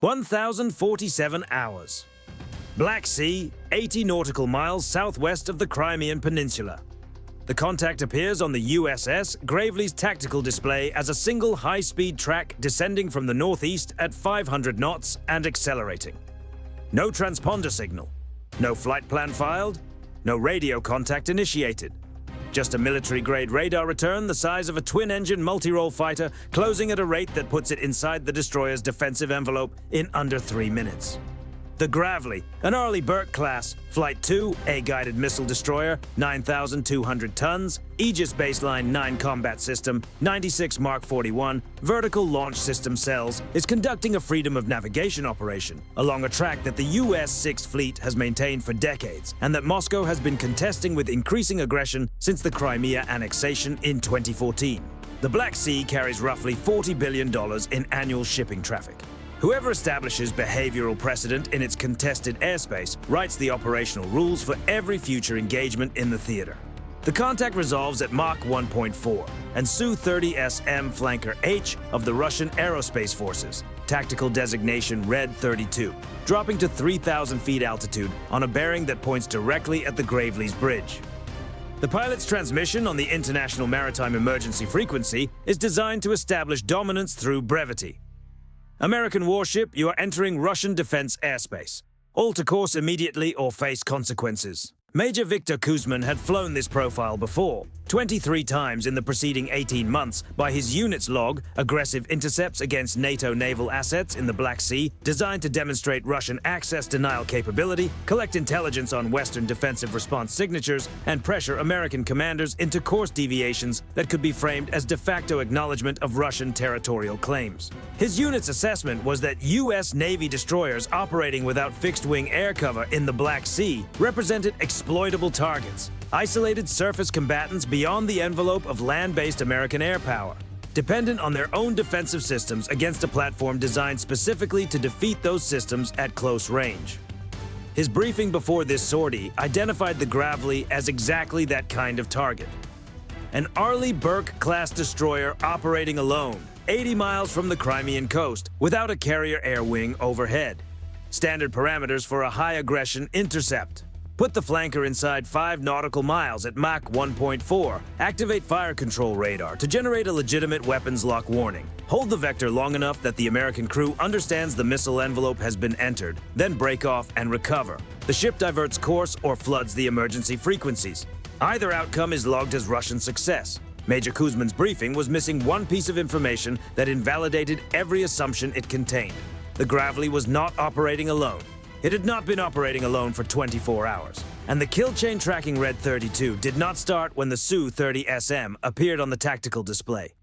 1,047 hours. Black Sea, 80 nautical miles southwest of the Crimean Peninsula. The contact appears on the USS Gravely's tactical display as a single high-speed track descending from the northeast at 500 knots and accelerating. No transponder signal, no flight plan filed, no radio contact initiated. Just a military-grade radar return the size of a twin-engine multi-role fighter closing at a rate that puts it inside the destroyer's defensive envelope in under 3 minutes. The Gravely, an Arleigh Burke-class Flight 2 A-guided missile destroyer, 9,200 tons, Aegis baseline 9 combat system, 96 Mark 41, vertical launch system cells, is conducting a freedom of navigation operation along a track that the U.S. Sixth Fleet has maintained for decades and that Moscow has been contesting with increasing aggression since the Crimea annexation in 2014. The Black Sea carries roughly $40 billion in annual shipping traffic. Whoever establishes behavioral precedent in its contested airspace writes the operational rules for every future engagement in the theater. The contact resolves at Mach 1.4 and Su-30SM Flanker H of the Russian Aerospace Forces, tactical designation Red 32, dropping to 3,000 feet altitude on a bearing that points directly at the Gravely's bridge. The pilot's transmission on the International Maritime Emergency Frequency is designed to establish dominance through brevity. American warship, you are entering Russian defense airspace. Alter course immediately or face consequences. Major Viktor Kuzmin had flown this profile before, 23 times in the preceding 18 months, by his unit's log, aggressive intercepts against NATO naval assets in the Black Sea, designed to demonstrate Russian access denial capability, collect intelligence on Western defensive response signatures, and pressure American commanders into course deviations that could be framed as de facto acknowledgement of Russian territorial claims. His unit's assessment was that U.S. Navy destroyers operating without fixed-wing air cover in the Black Sea represented exploitable targets, isolated surface combatants beyond the envelope of land-based American air power, dependent on their own defensive systems against a platform designed specifically to defeat those systems at close range. His briefing before this sortie identified the Gravely as exactly that kind of target. An Arleigh Burke-class destroyer operating alone, 80 miles from the Crimean coast, without a carrier air wing overhead. Standard parameters for a high-aggression intercept. Put the flanker inside 5 nautical miles at Mach 1.4. Activate fire control radar to generate a legitimate weapons lock warning. Hold the vector long enough that the American crew understands the missile envelope has been entered, then break off and recover. The ship diverts course or floods the emergency frequencies. Either outcome is logged as Russian success. Major Kuzmin's briefing was missing one piece of information that invalidated every assumption it contained. The Gravely was not operating alone. It had not been operating alone for 24 hours, and the kill chain tracking Red 32 did not start when the Su-30SM appeared on the tactical display.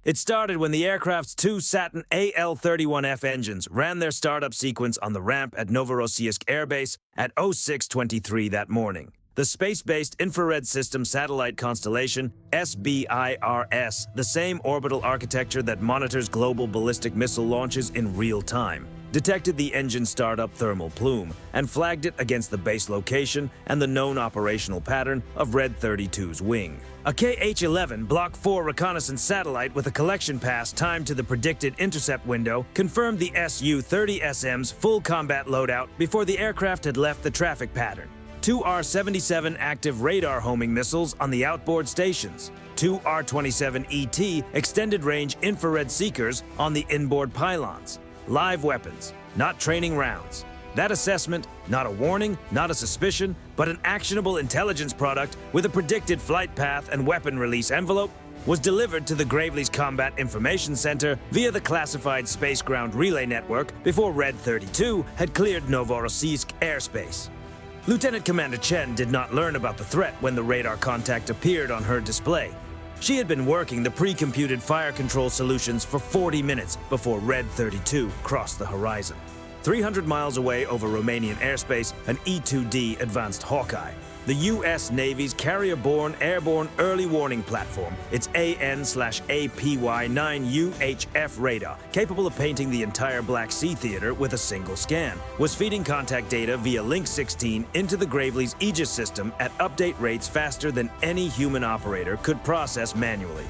It started when the aircraft's 2 Saturn AL-31F engines ran their startup sequence on the ramp at Novorossiysk Air Base at 06:23 that morning. The space-based infrared system satellite constellation, SBIRS, the same orbital architecture that monitors global ballistic missile launches in real time, detected the engine startup thermal plume and flagged it against the base location and the known operational pattern of Red 32's wing. A KH-11 Block 4 reconnaissance satellite with a collection pass timed to the predicted intercept window confirmed the Su-30SM's full combat loadout before the aircraft had left the traffic pattern. 2 R-77 active radar homing missiles on the outboard stations, 2 R-27ET extended-range infrared seekers on the inboard pylons. Live weapons, not training rounds. That assessment, not a warning, not a suspicion, but an actionable intelligence product with a predicted flight path and weapon release envelope, was delivered to the Gravely's Combat Information Center via the classified space-ground relay network before Red 32 had cleared Novorossiysk airspace. Lieutenant Commander Chen did not learn about the threat when the radar contact appeared on her display. She had been working the pre-computed fire control solutions for 40 minutes before Red 32 crossed the horizon. 300 miles away over Romanian airspace, an E-2D advanced Hawkeye, the U.S. Navy's carrier-borne airborne early warning platform, its AN/APY-9 UHF radar, capable of painting the entire Black Sea theater with a single scan, was feeding contact data via Link 16 into the Gravely's Aegis system at update rates faster than any human operator could process manually.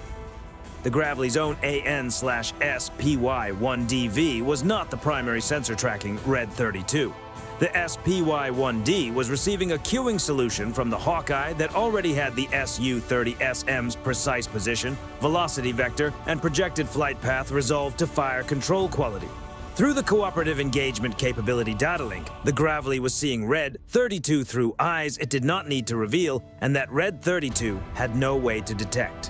the Gravely's own AN/SPY-1DV was not the primary sensor tracking Red 32. The SPY-1D was receiving a queuing solution from the Hawkeye that already had the Su-30SM's precise position, velocity vector, and projected flight path resolved to fire control quality. Through the Cooperative Engagement Capability data link, the Gravely was seeing Red 32 through eyes it did not need to reveal, and that Red 32 had no way to detect.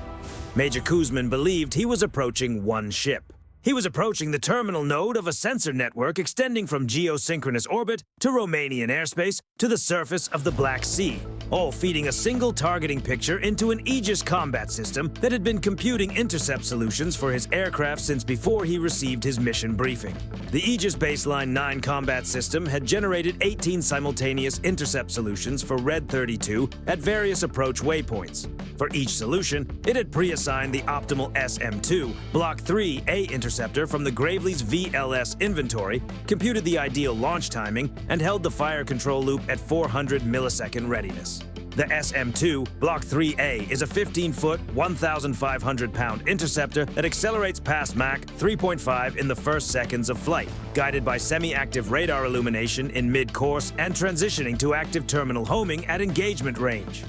Major Kuzmin believed he was approaching one ship. He was approaching the terminal node of a sensor network extending from geosynchronous orbit to Romanian airspace to the surface of the Black Sea, all feeding a single targeting picture into an Aegis combat system that had been computing intercept solutions for his aircraft since before he received his mission briefing. The Aegis Baseline 9 combat system had generated 18 simultaneous intercept solutions for Red 32 at various approach waypoints. For each solution, it had pre-assigned the optimal SM2 Block 3 A interceptor from the Gravely's VLS inventory, computed the ideal launch timing, and held the fire control loop at 400 millisecond readiness. The SM2 Block 3A is a 15-foot, 1,500-pound interceptor that accelerates past Mach 3.5 in the first seconds of flight, guided by semi-active radar illumination in mid-course and transitioning to active terminal homing at engagement range.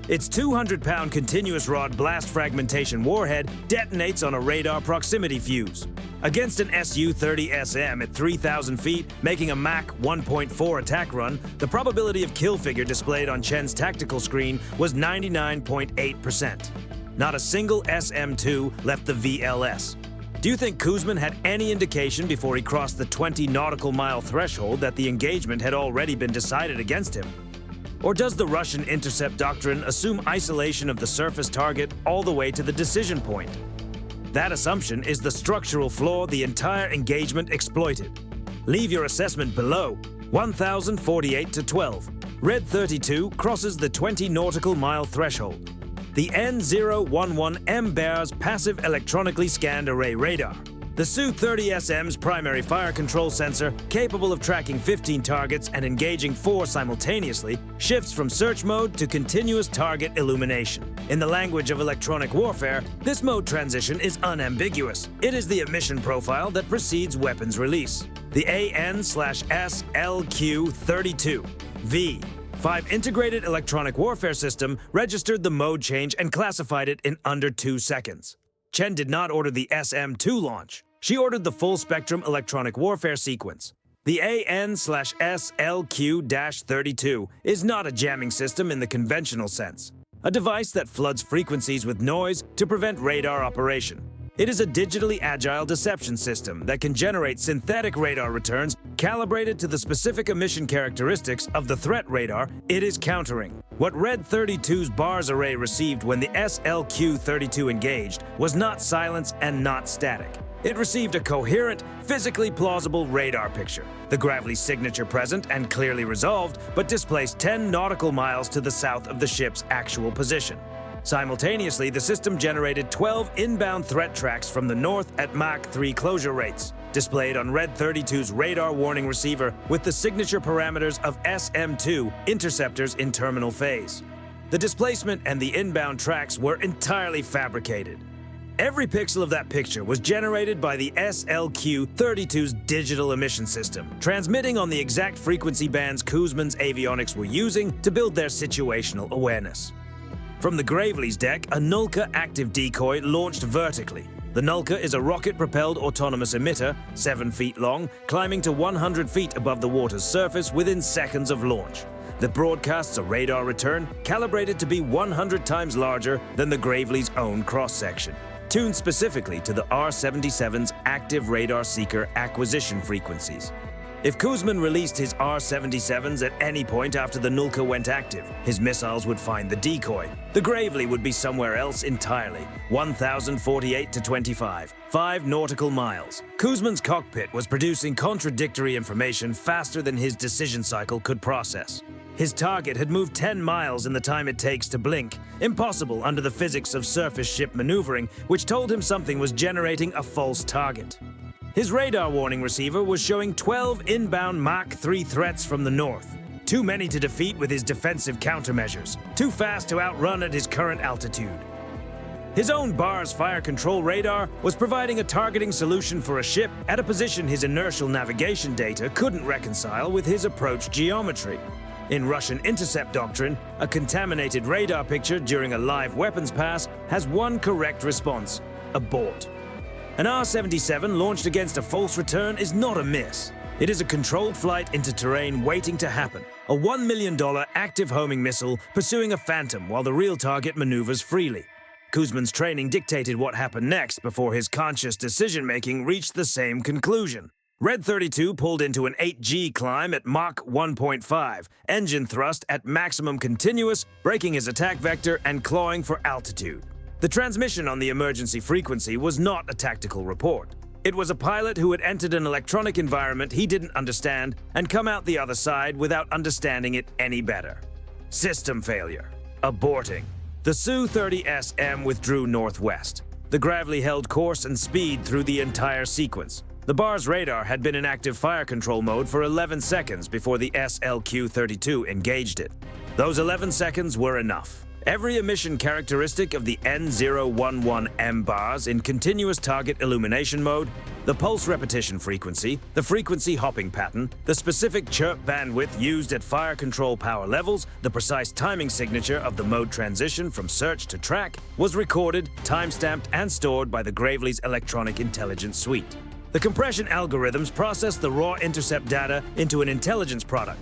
Its 200-pound continuous rod blast fragmentation warhead detonates on a radar proximity fuse. Against an Su-30SM at 3,000 feet, making a Mach 1.4 attack run, the probability of kill figure displayed on Chen's tactical screen was 99.8%. Not a single SM-2 left the VLS. Do you think Kuzmin had any indication before he crossed the 20 nautical mile threshold that the engagement had already been decided against him? Or does the Russian intercept doctrine assume isolation of the surface target all the way to the decision point? That assumption is the structural flaw the entire engagement exploited. Leave your assessment below. 1,048 to 12. Red 32 crosses the 20 nautical mile threshold. The N011M bears passive electronically scanned array radar. The Su-30SM's primary fire control sensor, capable of tracking 15 targets and engaging 4 simultaneously, shifts from search mode to continuous target illumination. In the language of electronic warfare, this mode transition is unambiguous. It is the emission profile that precedes weapons release. The AN/SLQ-32 V5 integrated electronic warfare system registered the mode change and classified it in under 2 seconds. Chen did not order the SM-2 launch. She ordered the full-spectrum electronic warfare sequence. The AN/SLQ-32 is not a jamming system in the conventional sense, a device that floods frequencies with noise to prevent radar operation. It is a digitally agile deception system that can generate synthetic radar returns calibrated to the specific emission characteristics of the threat radar it is countering. What Red 32's bars array received when the SLQ-32 engaged was not silence and not static. It received a coherent, physically plausible radar picture. The Gravely's signature present and clearly resolved, but displaced 10 nautical miles to the south of the ship's actual position. Simultaneously, the system generated 12 inbound threat tracks from the north at Mach 3 closure rates, displayed on Red 32's radar warning receiver with the signature parameters of SM-2 interceptors in terminal phase. The displacement and the inbound tracks were entirely fabricated. Every pixel of that picture was generated by the SLQ-32's digital emission system, transmitting on the exact frequency bands Kuzmin's avionics were using to build their situational awareness. From the Gravely's deck, a Nulka active decoy launched vertically. The Nulka is a rocket-propelled autonomous emitter, 7 feet long, climbing to 100 feet above the water's surface within seconds of launch. That broadcasts a radar return calibrated to be 100 times larger than the Gravely's own cross-section, tuned specifically to the R-77's active radar seeker acquisition frequencies. If Kuzmin released his R-77s at any point after the Nulka went active, his missiles would find the decoy. The Gravely would be somewhere else entirely. 1,048 to 25, 5 nautical miles. Kuzmin's cockpit was producing contradictory information faster than his decision cycle could process. His target had moved 10 miles in the time it takes to blink, impossible under the physics of surface ship maneuvering, which told him something was generating a false target. His radar warning receiver was showing 12 inbound Mach 3 threats from the north. Too many to defeat with his defensive countermeasures. Too fast to outrun at his current altitude. His own BARS fire control radar was providing a targeting solution for a ship at a position his inertial navigation data couldn't reconcile with his approach geometry. In Russian intercept doctrine, a contaminated radar picture during a live weapons pass has one correct response: abort. An R-77 launched against a false return is not a miss. It is a controlled flight into terrain waiting to happen, a $1 million active homing missile pursuing a phantom while the real target maneuvers freely. Kuzman's training dictated what happened next before his conscious decision-making reached the same conclusion. Red 32 pulled into an 8G climb at Mach 1.5, engine thrust at maximum continuous, breaking his attack vector and clawing for altitude. The transmission on the emergency frequency was not a tactical report. It was a pilot who had entered an electronic environment he didn't understand and come out the other side without understanding it any better. System failure. Aborting. The Su-30SM withdrew northwest. The Gravely held course and speed through the entire sequence. The BARS radar had been in active fire control mode for 11 seconds before the SLQ-32 engaged it. Those 11 seconds were enough. Every emission characteristic of the N011M bars in continuous target illumination mode, the pulse repetition frequency, the frequency hopping pattern, the specific chirp bandwidth used at fire control power levels, the precise timing signature of the mode transition from search to track, was recorded, time-stamped, and stored by the Gravely's electronic intelligence suite. The compression algorithms processed the raw intercept data into an intelligence product.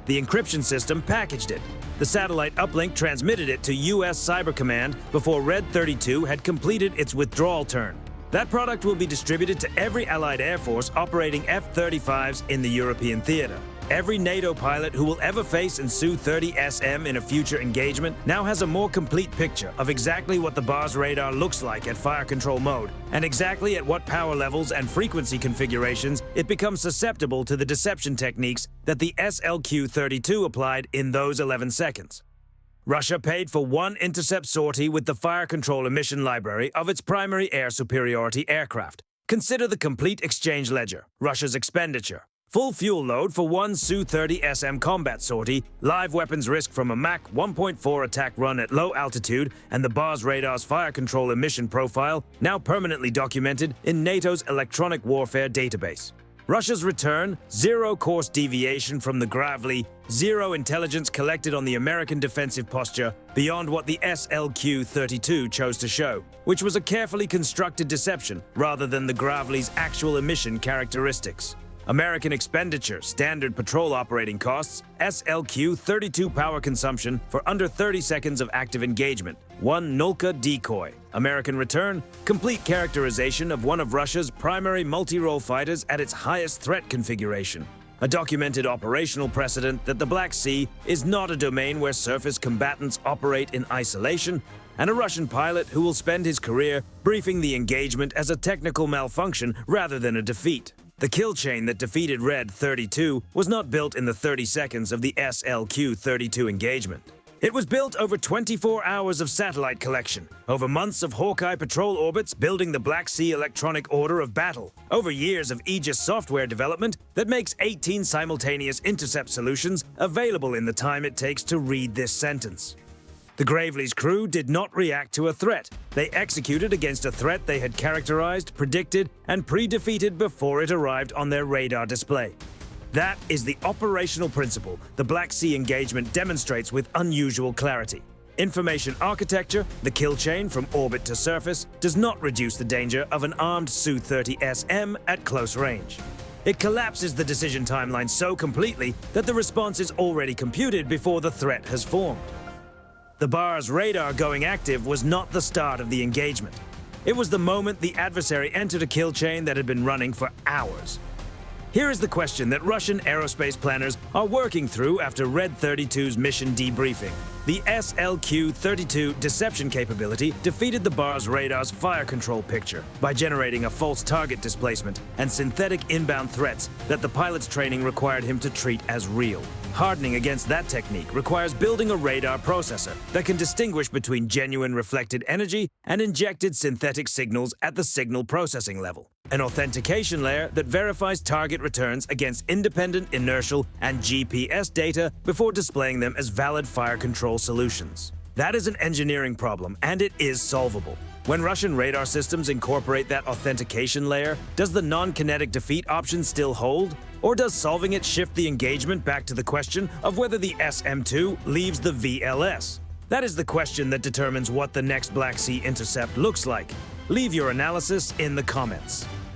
The encryption system packaged it. The satellite uplink transmitted it to US Cyber Command before Red 32 had completed its withdrawal turn. That product will be distributed to every Allied Air Force operating F-35s in the European theater. Every NATO pilot who will ever face an Su-30SM in a future engagement now has a more complete picture of exactly what the BARS radar looks like at fire control mode, and exactly at what power levels and frequency configurations it becomes susceptible to the deception techniques that the SLQ-32 applied in those 11 seconds. Russia paid for one intercept sortie with the fire control emission library of its primary air superiority aircraft. Consider the complete exchange ledger, Russia's expenditure. Full fuel load for one Su-30SM combat sortie, live weapons risk from a Mach 1.4 attack run at low altitude, and the BARS radar's fire control emission profile, now permanently documented in NATO's electronic warfare database. Russia's return, zero course deviation from the Gravely, zero intelligence collected on the American defensive posture beyond what the SLQ-32 chose to show, which was a carefully constructed deception rather than the Gravely's actual emission characteristics. American expenditure, standard patrol operating costs, SLQ-32 power consumption for under 30 seconds of active engagement, one Nulka decoy. American return, complete characterization of one of Russia's primary multi-role fighters at its highest threat configuration. A documented operational precedent that the Black Sea is not a domain where surface combatants operate in isolation, and a Russian pilot who will spend his career briefing the engagement as a technical malfunction rather than a defeat. The kill chain that defeated Red 32 was not built in the 30 seconds of the SLQ-32 engagement. It was built over 24 hours of satellite collection, over months of Hawkeye patrol orbits building the Black Sea electronic order of battle, over years of Aegis software development that makes 18 simultaneous intercept solutions available in the time it takes to read this sentence. The Gravely's crew did not react to a threat. They executed against a threat they had characterized, predicted, and pre-defeated before it arrived on their radar display. That is the operational principle the Black Sea engagement demonstrates with unusual clarity. Information architecture, the kill chain from orbit to surface, does not reduce the danger of an armed Su-30SM at close range. It collapses the decision timeline so completely that the response is already computed before the threat has formed. The BARS radar going active was not the start of the engagement. It was the moment the adversary entered a kill chain that had been running for hours. Here is the question that Russian aerospace planners are working through after Red 32's mission debriefing. The SLQ-32 deception capability defeated the BARS radar's fire control picture by generating a false target displacement and synthetic inbound threats that the pilot's training required him to treat as real. Hardening against that technique requires building a radar processor that can distinguish between genuine reflected energy and injected synthetic signals at the signal processing level. An authentication layer that verifies target returns against independent inertial and GPS data before displaying them as valid fire control solutions. That is an engineering problem, and it is solvable. When Russian radar systems incorporate that authentication layer, does the non-kinetic defeat option still hold? Or does solving it shift the engagement back to the question of whether the SM-2 leaves the VLS? That is the question that determines what the next Black Sea intercept looks like. Leave your analysis in the comments.